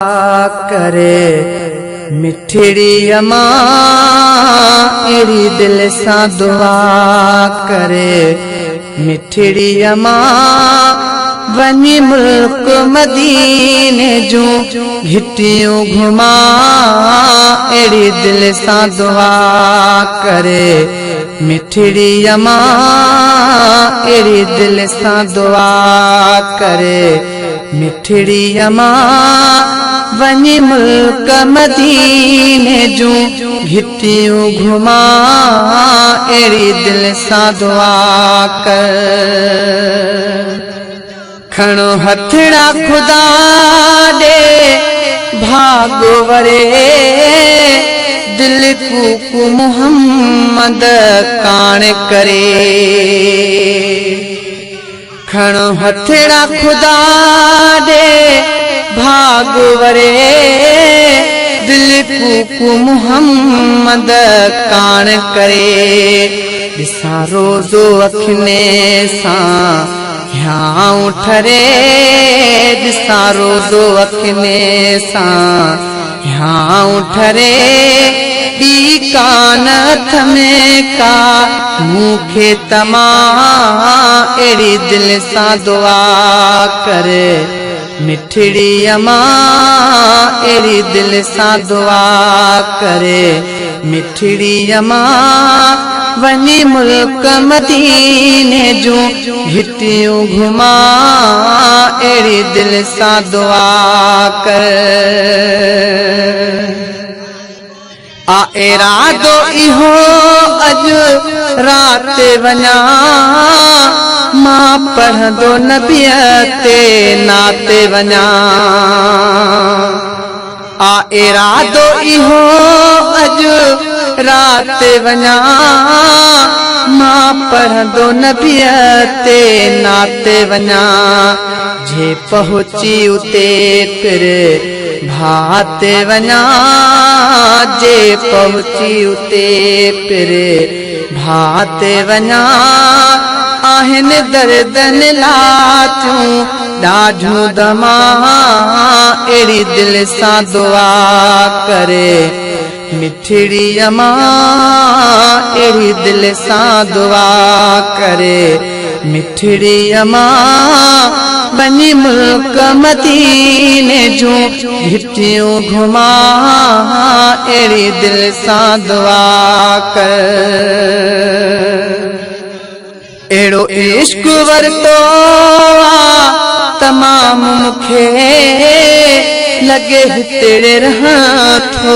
करे मिठड़ी अमा एड़ी दिल सा दुआ करे मिठड़ी अमा वनी मुल्क मदीने जो घिटियों घुमा एड़ी दिल सा दुआ करे मिठड़ी अमा एड़ी दिल सा दुआ करे मिठड़ी अमा वनी मुल्क मदीने जो घिटियों घुमा एड़ी दिल सा दुआ कर खणो हथड़ा खुदा दे भागो वरे दिल कू मोहम्मद कान करे खणो हथड़ा खुदा दे भागो वरे दिल कू मोहम्मद कान करे दिसा रोज़ो अखने सा ह्यां ठरे दिसा रोज़ो अखने सा ह्यां ठरे दी कानत में का मुखे तमा एड़ी दिल सा दुआ करे मिठड़ी अमा एड़ी दिल सा दुआ करे मिठड़ी अमा वनी मुल्क मदीने जो घिटियों घुमा एड़ी दिल सा दुआ कर आ इरादो इहो अज रात वञा मां पढ़ंदो नबीअ ते नाते वञा आ इरादो इहो अज रात वञा मां पढ़ंदो नबीअ ते नाते वञा जे पहुची उते फिर भाते वञा जे पहुची उते फिर भाते वञा आहिन दर्दन लाचूं ॾाढूं दमा एड़ी दिल सा दुआ करे मिठड़ी अमा एड़ी दिल सा दुआ करे मिठड़ी अमा बनी मुल्क मदीने जो घिटियों घुमा एड़ी दिल सा दुआ कर एड़ो इश्क वरतो तमाम मुखे लगे तेरे रहा थो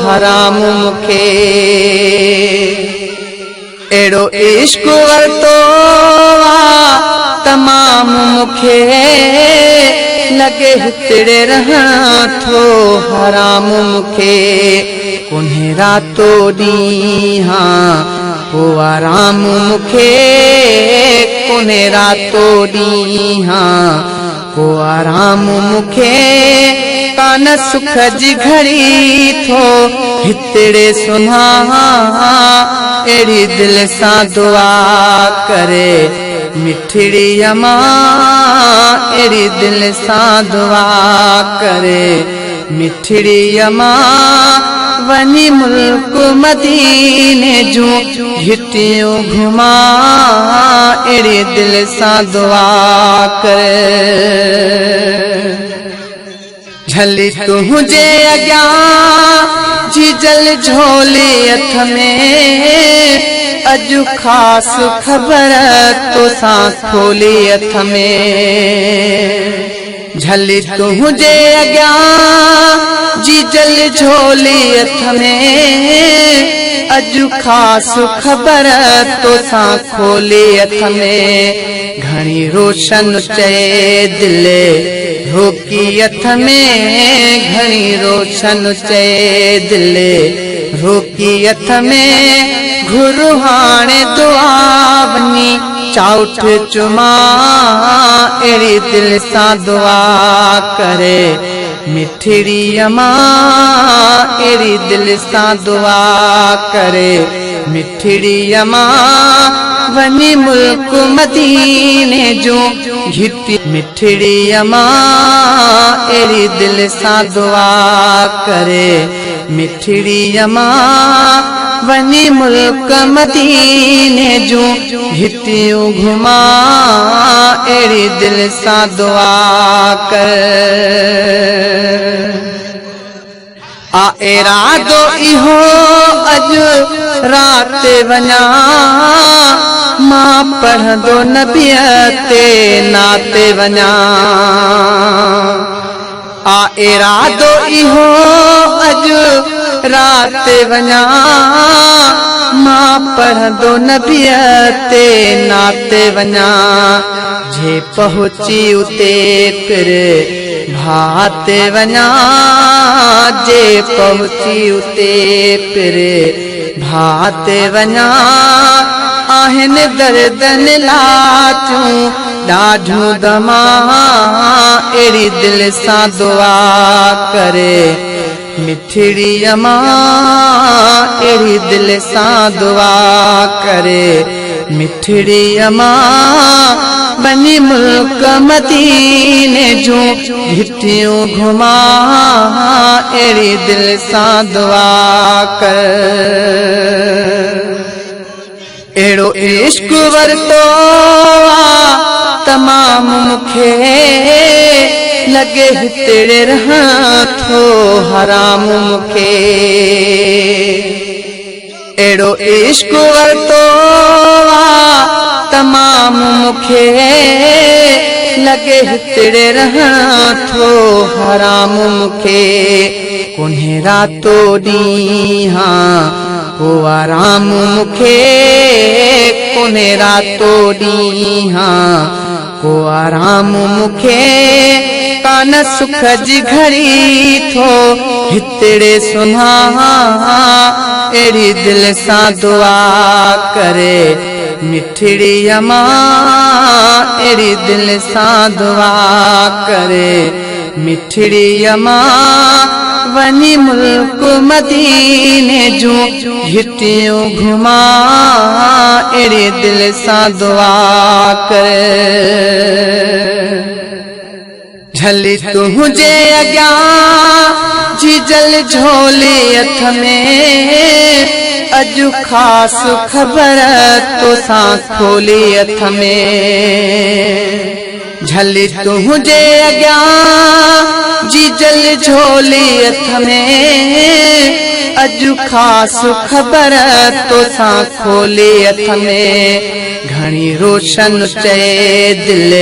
हराम मुखे एड़ो इश्क वरतो तमाम मुखे लगे तेरे रहा थो हराम मुखे उन्हें रातो ॾींहा को आराम मुखे उन्हें रातो ॾींहा को आराम मुखे कान सुख जी घड़ी थो हितड़े सुना एड़ी दिल सा दुआ करे मिठड़ी अमा एड़ी दिल सा दुआ करे मिठड़ी अमा वनी मुल्क मदीने जो घिटियों घुमा एड़ी दिल सा दुआ करे झली तुझे अग्या जी जल झोली हथ में अजु खास खबर तो सा खोली हथ में झली तुझे अग्या जी जल झोली हथ में अजु खास खबर तो सा खोली हथ में घणी रोशन चए दिल रोकी हथ में घणी रोशन चए दिल रोकी हथ में घुरु हाणे दुआ वनी चाउठ चुमा एड़ी दिल सा दुआ करे मिठड़ी अमा एड़ी दिल सा दुआ करे मिठड़ी अमा वनी मुल्क मदीने जो घिटी मिठड़ी अमा एरी दिल सा दुआ करे मिठड़ी अमा वनी मुल्क मदीने जो घिटियूं घुमा एरी दिल सा दुआ कर आ इरादो इहो अज रात वञा मां पढ़ंदो नबीअ ते नाते वञा आ इरादो इहो अज रात वञा मां पढ़ंदो नबीअ ते नाते वञा जे पहुची उते फिर भाते वञा जे पहुची उते फिर भाते वञा आहिन दर्दन लाचूं ॾाढूं दमा एड़ी दिल सां दुआ करे मिठड़ी अमा एड़ी दिल सां दुआ करे मिठड़ी अमा बनी मुल्क मदीने जो घिटियूं घुमा एड़ी दिल सां दुआ कर एड़ो इश्क वरतो तमाम मुखे लगे तेरे रहां थो हराम मुखे एड़ो इश्क वरतो तमाम मुखे लगे तेरे रहां थो हराम मुखे कोन्हे रातो ॾींहां को आराम मुखे कोन्हे रातो ॾींहां को आराम मुखे कान सुख जी घड़ी थो हितड़े सुना एड़ी दिल सां दुआ करे मिठड़ी अमा एड़ी दिल सां दुआ करे मिठड़ी अमा वनी मुल्क मदीने जो घिटियूं घुमा एड़ी दिल सां दुआ करे झली तुझे अॻियां जी जल झोली हथ में अजु खास खबर तोसां खोली हथ में झली तुझे अॻियां जी जल झोली हथ में अजु खास खबर तोसां खोली हथ में घणी रोशन चए दिल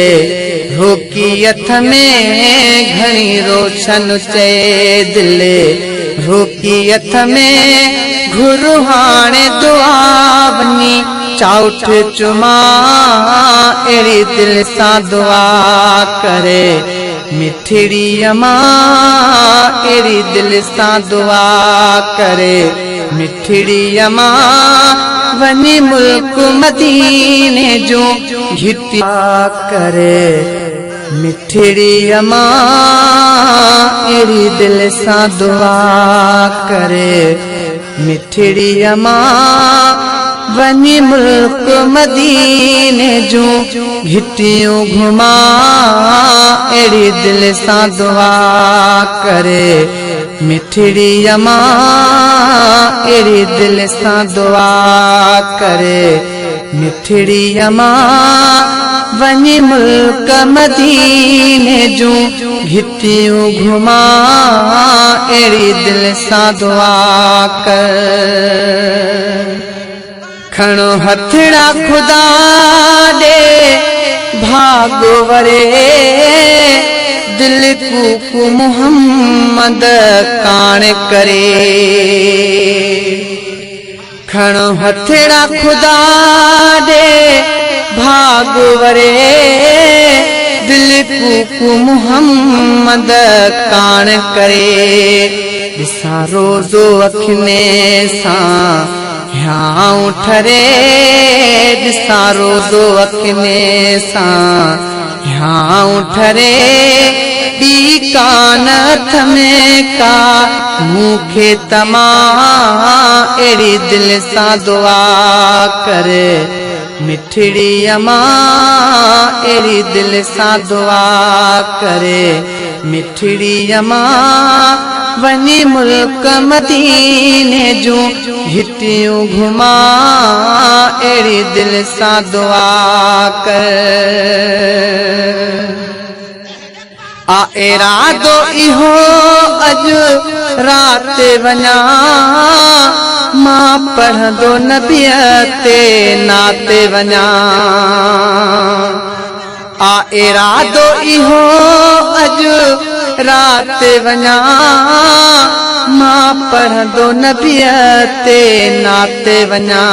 रोकी हथ में घणी रोशन चए दिल रोकी हथ में घुरु हाणे दुआ वनी चाउठ चुमा एड़ी दिल सां दुआ करे मिठड़ी अमा एड़ी दिल सां दुआ करे मिठड़ी अमा वनी मुल्क मदीने जो घिटिया करे मिठड़ी अमा एड़ी दिल सां दुआ करे मिठड़ी अमा वनी मुल्क मदीने जो घिटियूं घुमा एड़ी दिल सां दुआ करे मिठड़ी अमा एड़ी दिल सां दुआ करे मिठड़ी अमा वनी मुल्क मदीने जो घिटियूं घुमा एड़ी दिल सां दुआ कर खणो हथड़ा खुदा दे भागो वरे दिल कूकू मोहम्मद कान करे खणो हथड़ा खुदा दे भागो वरे दिल कूकू मोहम्मद कान करे ॾिसां रोज़ो अखिने सां ह्यां ठरे ॾिसां रोज़ो अखिने सां ह्यां ठरे ॿी कान हथ में का मूंखे तमा एड़ी दिल सां दुआ करे मिठड़ी अमा एड़ी दिल सा दुआ करे मिठड़ी अमा वनी मुल्क मदीने जू घिटियूं घुमा एड़ी दिल सा दुआ कर आ इरादो इहो अज रात वञा मां पढ़ंदो नबीअ ते नाते वञा आ इरादो इहो अज रात वञा मां पढ़ंदो नबीअ ते नाते वञा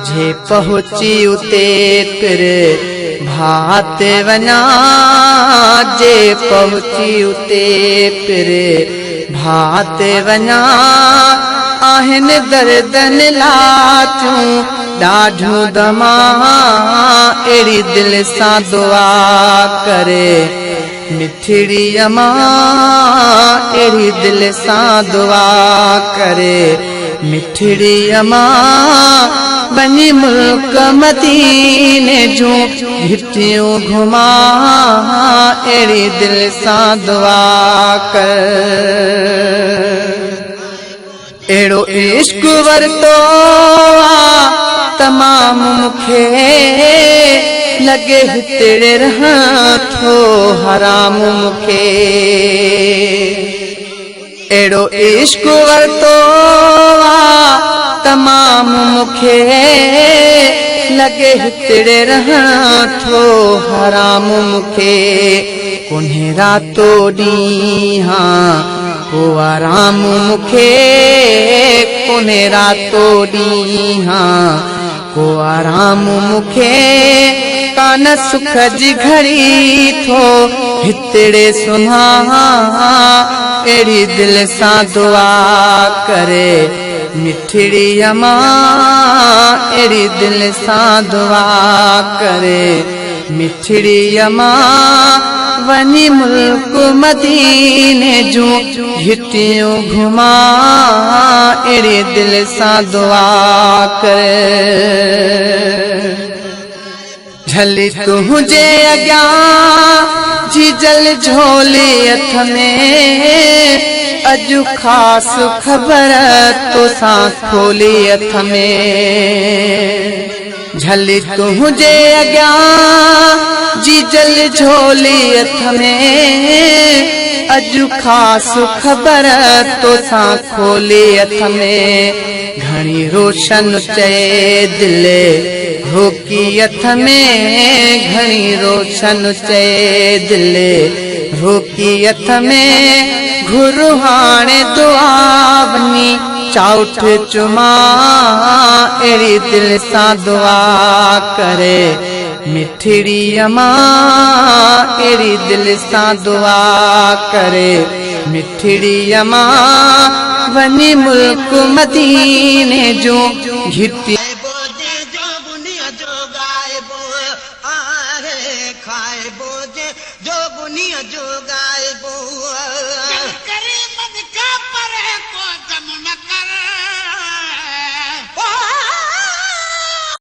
जे पहुची उते फिर भाते वञा जे पहुची उते फिर भाते वञा आहिनि दर्दन लाचूं ॾाढूं दमा अहिड़ी दिल सां दुआ करे मिठड़ी अमा अहिड़ी दिल सां दुआ करे मिठड़ी अमा बनी मुल्क मदीने जूं घिटियूं घुमा अहिड़ी दिल सां दुआ कर अहिड़ो इश्क वरतो तमाम मूंखे लगे हिते रहां थो हराम मूंखे अहिड़ो इश्क वरतो तमाम मूंखे लगे हिते रहां थो हराम मूंखे कोन्हे रातो ॾींहां को आराम मूंखे कोन्हे रातो ॾींहां को आराम मूंखे कान सुख जी घड़ी थो हितड़े सुना अहिड़ी दिल सां दुआ करे मिठड़ी अमा अहिड़ी दिल सां दुआ करे मिठड़ी अमा वनी मुल्क मदीने जूं घिटियूं घुमा अहिड़ी दिल सां दुआ करे झली तुंहिंजे अॻियां जीजल झोली हथ में अॼु ख़ासि ख़बर तोसां खोली हथ में झली तुंहिंजे अॻियां जीजल झोली हथ में अॼु ख़ासि ख़बर तोसां खोली हथ में घणी रोशन चए दिल रोकी हथ में घणी रोशन चए दिल रोकी हथ में घुर हाणे दुआ वनी चाउठ चुमा अहिड़ी दिल सां दुआ करे मिठड़ी अमा अहिड़ी दिल सां दुआ करे मिठड़ी अमा वनी मुल्क मदीने जूं घिटी खाए बोझे जो बुनिया जो गाए बो